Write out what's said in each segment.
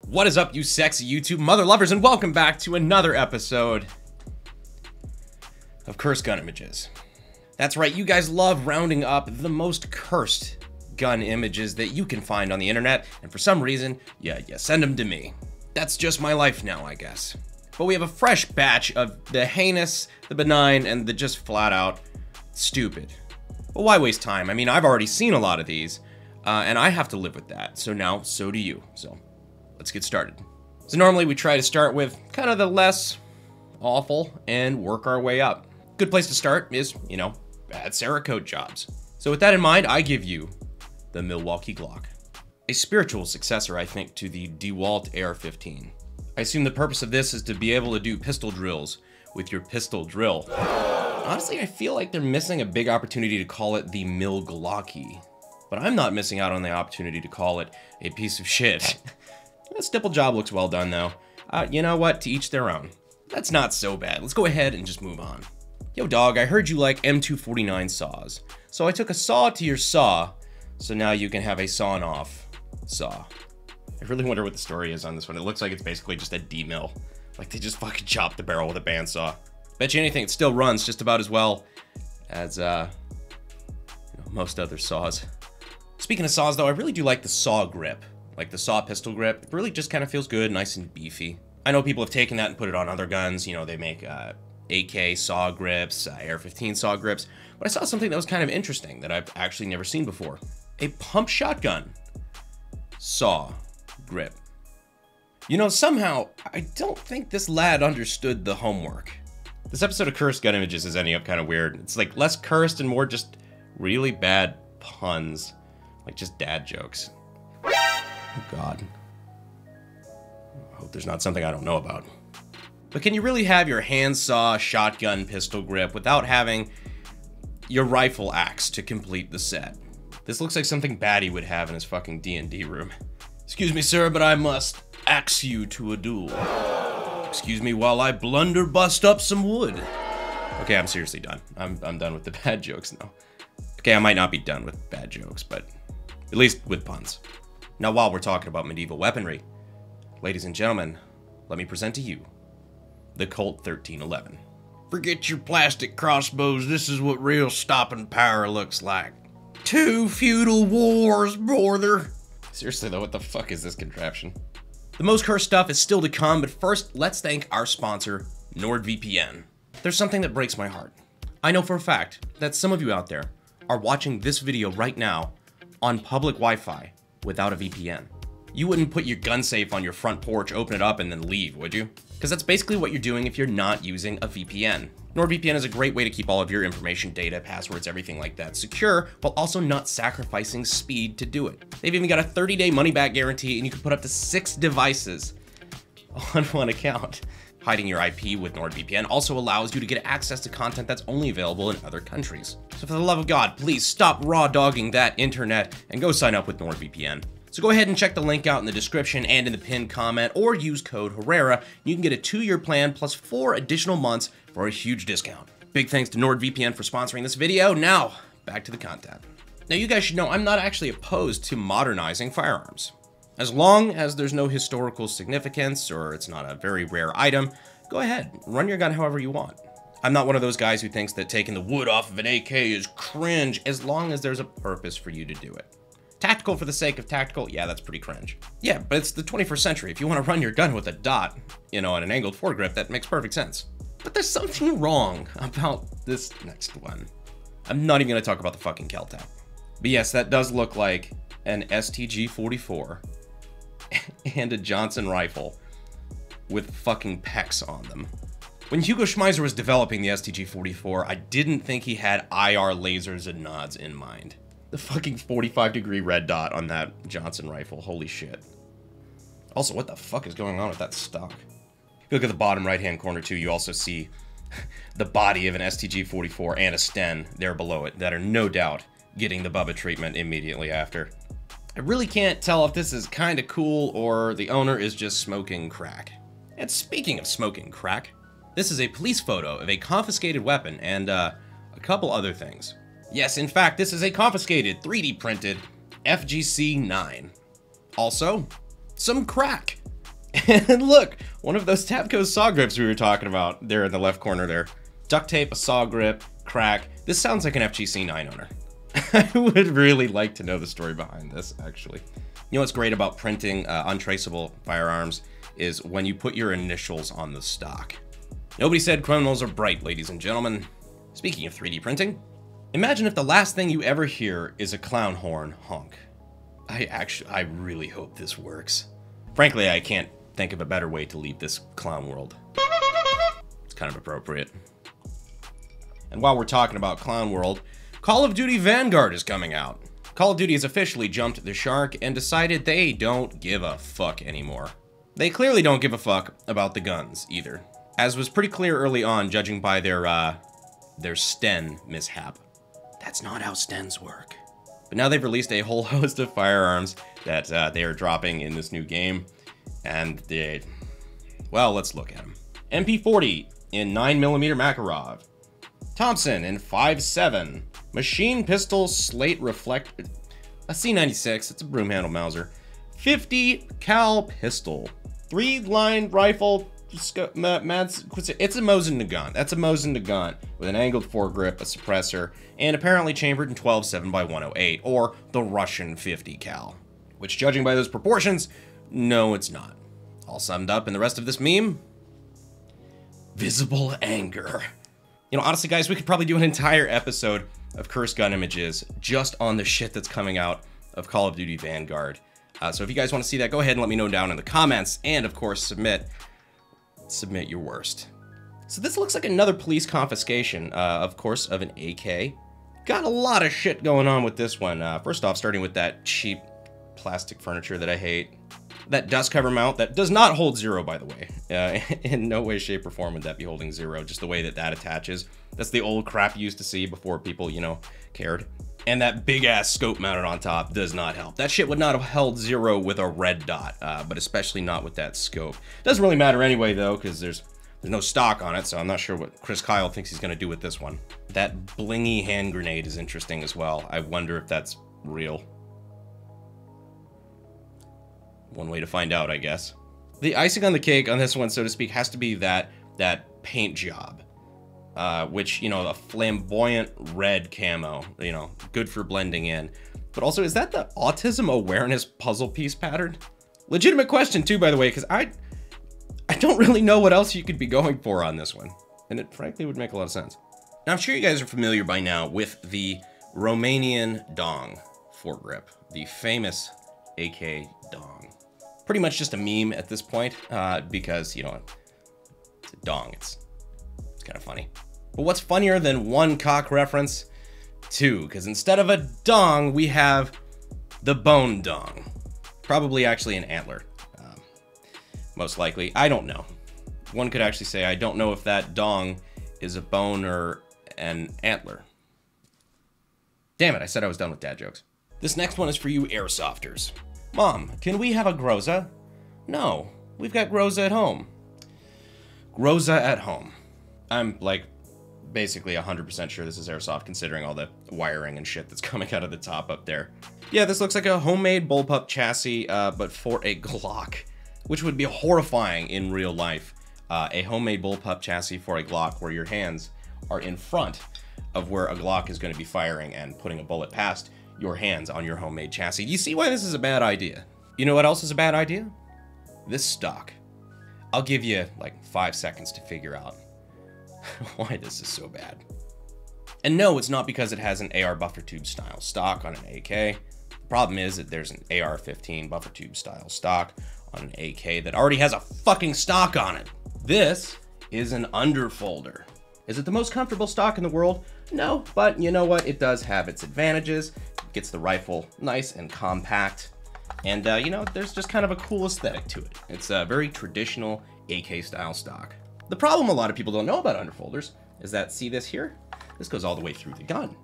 What is up, you sexy YouTube mother lovers, and welcome back to another episode of Cursed Gun Images. That's right, you guys love rounding up the most cursed gun images that you can find on the internet, and for some reason, you send them to me. That's just my life now, I guess. But we have a fresh batch of the heinous, the benign, and the just flat out stupid. Well, why waste time? I mean, I've already seen a lot of these, and I have to live with that, so now, so do you. So let's get started. So normally we try to start with kind of the less awful and work our way up. Good place to start is, you know, bad Cerakote jobs. So with that in mind, I give you the Milwaukee Glock. A spiritual successor, I think, to the DeWalt AR-15. I assume the purpose of this is to be able to do pistol drills with your pistol drill. Honestly, I feel like they're missing a big opportunity to call it the Mil Glocky. But I'm not missing out on the opportunity to call it a piece of shit. The stipple job looks well done though. You know what, to each their own. That's not so bad. Let's go ahead and just move on. Yo dog, I heard you like M249 saws. So I took a saw to your saw, so now you can have a sawn off saw. I really wonder what the story is on this one. It looks like it's basically just a D-mill. Like they just fucking chopped the barrel with a bandsaw. Bet you anything, it still runs just about as well as most other saws. Speaking of saws though, I really do like the saw grip. Like the saw pistol grip, it really just kind of feels good, nice and beefy. I know people have taken that and put it on other guns. You know, they make AK saw grips, AR-15 saw grips. But I saw something that was kind of interesting that I've actually never seen before. A pump shotgun saw grip. You know, somehow, I don't think this lad understood the homework. This episode of Cursed Gun Images is ending up kind of weird. It's like less cursed and more just really bad puns. Like just dad jokes. Oh God. I hope there's not something I don't know about. But can you really have your handsaw shotgun pistol grip without having your rifle axe to complete the set? This looks like something Batty would have in his fucking D&D room. Excuse me, sir, but I must axe you to a duel. Excuse me while I bust up some wood. Okay, I'm seriously done. I'm done with the bad jokes now. Okay, I might not be done with bad jokes, but at least with puns. Now, while we're talking about medieval weaponry, ladies and gentlemen, let me present to you the Colt 1311. Forget your plastic crossbows, this is what real stopping power looks like. 2 feudal wars, brother. Seriously though, what the fuck is this contraption? The most cursed stuff is still to come, but first, let's thank our sponsor, NordVPN. There's something that breaks my heart. I know for a fact that some of you out there are watching this video right now on public Wi-Fi without a VPN. You wouldn't put your gun safe on your front porch, open it up, and then leave, would you? Because that's basically what you're doing if you're not using a VPN. NordVPN is a great way to keep all of your information, data, passwords, everything like that secure, while also not sacrificing speed to do it. They've even got a 30-day money-back guarantee, and you can put up to 6 devices on one account. Hiding your IP with NordVPN also allows you to get access to content that's only available in other countries. So for the love of God, please stop raw dogging that internet and go sign up with NordVPN. So go ahead and check the link out in the description and in the pinned comment, or use code Herrera. You can get a 2-year plan plus 4 additional months for a huge discount. Big thanks to NordVPN for sponsoring this video. Now, back to the content. Now you guys should know I'm not actually opposed to modernizing firearms. As long as there's no historical significance or it's not a very rare item, go ahead, run your gun however you want. I'm not one of those guys who thinks that taking the wood off of an AK is cringe as long as there's a purpose for you to do it. Tactical for the sake of tactical, yeah, that's pretty cringe. Yeah, but it's the 21st century. If you want to run your gun with a dot, you know, and an angled foregrip, that makes perfect sense. But there's something wrong about this next one. I'm not even going to talk about the fucking Kel-Tap. But yes, that does look like an STG-44 and a Johnson rifle with fucking pecs on them. When Hugo Schmeiser was developing the STG-44, I didn't think he had IR lasers and nods in mind. The fucking 45-degree red dot on that Johnson rifle, holy shit. Also, what the fuck is going on with that stock? If you look at the bottom right-hand corner too, you also see the body of an STG-44 and a Sten there below it that are no doubt getting the Bubba treatment immediately after. I really can't tell if this is kinda cool or the owner is just smoking crack. And speaking of smoking crack, this is a police photo of a confiscated weapon and a couple other things. Yes, in fact, this is a confiscated 3D printed FGC-9. Also, some crack. And look, one of those Tapco saw grips we were talking about there in the left corner there. Duct tape, a saw grip, crack. This sounds like an FGC 9 owner. I would really like to know the story behind this, actually. You know what's great about printing untraceable firearms is when you put your initials on the stock. Nobody said criminals are bright, ladies and gentlemen. Speaking of 3D printing, imagine if the last thing you ever hear is a clown horn honk. I really hope this works. Frankly, I can't think of a better way to leave this clown world. It's kind of appropriate. And while we're talking about clown world, Call of Duty Vanguard is coming out. Call of Duty has officially jumped the shark and decided they don't give a fuck anymore. They clearly don't give a fuck about the guns either, as was pretty clear early on, judging by their Sten mishap. That's not how Stens work. But now they've released a whole host of firearms that they are dropping in this new game, and well, let's look at them. MP40 in 9mm Makarov, Thompson in 5.7, machine pistol slate reflect, a C96, it's a broom handle Mauser, 50 cal pistol, 3-line rifle, it's a Mosin Nagant. That's a Mosin Nagant with an angled foregrip, a suppressor, and apparently chambered in 12 7x108, or the Russian 50 cal. Which, judging by those proportions, no, it's not. All summed up in the rest of this meme: visible anger. You know, honestly, guys, we could probably do an entire episode of cursed gun images just on the shit that's coming out of Call of Duty Vanguard. So if you guys want to see that, go ahead and let me know down in the comments, and of course, submit your worst. So this looks like another police confiscation, of course, of an AK. Got a lot of shit going on with this one. First off, starting with that cheap plastic furniture that I hate. That dust cover mount that does not hold zero, by the way. In no way, shape, or form would that be holding zero, just the way that that attaches. That's the old crap you used to see before people, you know, cared. And that big-ass scope mounted on top does not help. That shit would not have held zero with a red dot, but especially not with that scope. Doesn't really matter anyway, though, because there's no stock on it, so I'm not sure what Chris Kyle thinks he's going to do with this one. That blingy hand grenade is interesting as well. I wonder if that's real. One way to find out, I guess. The icing on the cake on this one, so to speak, has to be that paint job. Which, you know, a flamboyant red camo, you know, good for blending in. But also, is that the autism awareness puzzle piece pattern? Legitimate question, too, by the way, because I don't really know what else you could be going for on this one. And it frankly would make a lot of sense. Now, I'm sure you guys are familiar by now with the Romanian dong foregrip, the famous AK dong. Pretty much just a meme at this point, because, you know, it's a dong. It's kind of funny. But what's funnier than one cock reference? Two, because instead of a dong, we have the bone dong. Probably actually an antler. Most likely. I don't know. One could actually say, I don't know if that dong is a bone or an antler. Damn it, I said I was done with dad jokes. This next one is for you airsofters. Mom, can we have a Groza? No, we've got Groza at home. Groza at home. I'm like basically 100% sure this is airsoft, considering all the wiring and shit that's coming out of the top up there. Yeah, this looks like a homemade bullpup chassis, but for a Glock, which would be horrifying in real life. A homemade bullpup chassis for a Glock where your hands are in front of where a Glock is going to be firing and putting a bullet past your hands on your homemade chassis. You see why this is a bad idea? You know what else is a bad idea? This stock. I'll give you like 5 seconds to figure out why this is so bad. And no, it's not because it has an AR buffer tube style stock on an AK. The problem is that there's an AR-15 buffer tube style stock on an AK that already has a fucking stock on it. This is an underfolder. Is it the most comfortable stock in the world? No, but you know what? It does have its advantages. It gets the rifle nice and compact. And, you know, there's just kind of a cool aesthetic to it. It's a very traditional AK-style stock. The problem a lot of people don't know about underfolders is that, see this here? This goes all the way through the gun.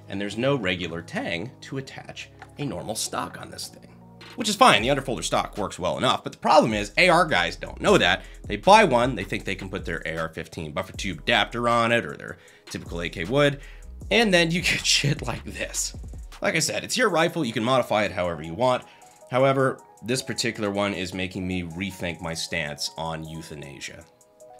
And there's no regular tang to attach a normal stock on this thing. Which is fine, the underfolder stock works well enough, but the problem is AR guys don't know that. They buy one, they think they can put their AR-15 buffer tube adapter on it, or their typical AK would, and then you get shit like this. Like I said, it's your rifle, you can modify it however you want. However, This particular one is making me rethink my stance on euthanasia.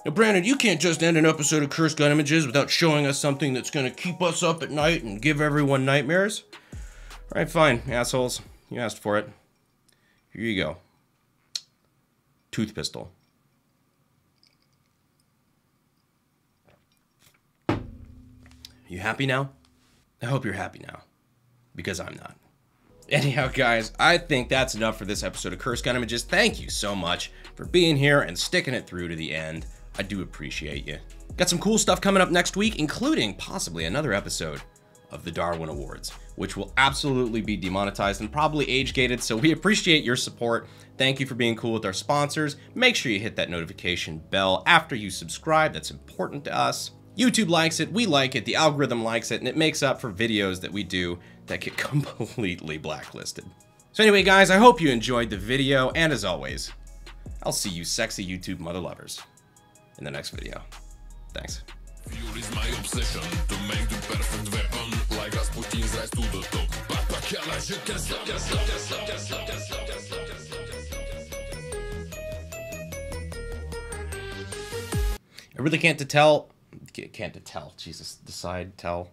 Now, Brandon, you can't just end an episode of Cursed Gun Images without showing us something that's going to keep us up at night and give everyone nightmares. All right, fine, assholes. You asked for it. Here you go. Tooth pistol. You happy now? I hope you're happy now, because I'm not. Anyhow, guys, I think that's enough for this episode of Cursed Gun Images. Thank you so much for being here and sticking it through to the end. I do appreciate you. Got some cool stuff coming up next week, including possibly another episode of the Darwin Awards, which will absolutely be demonetized and probably age-gated, so we appreciate your support. Thank you for being cool with our sponsors. Make sure you hit that notification bell after you subscribe. That's important to us. YouTube likes it, we like it, the algorithm likes it, and it makes up for videos that we do that get completely blacklisted. So anyway, guys, I hope you enjoyed the video, and as always, I'll see you sexy YouTube mother lovers in the next video. Thanks. Fuel is my obsession to make the perfect weapon, like Rasputin's rise to the top. I really can't tell. Jesus, tell.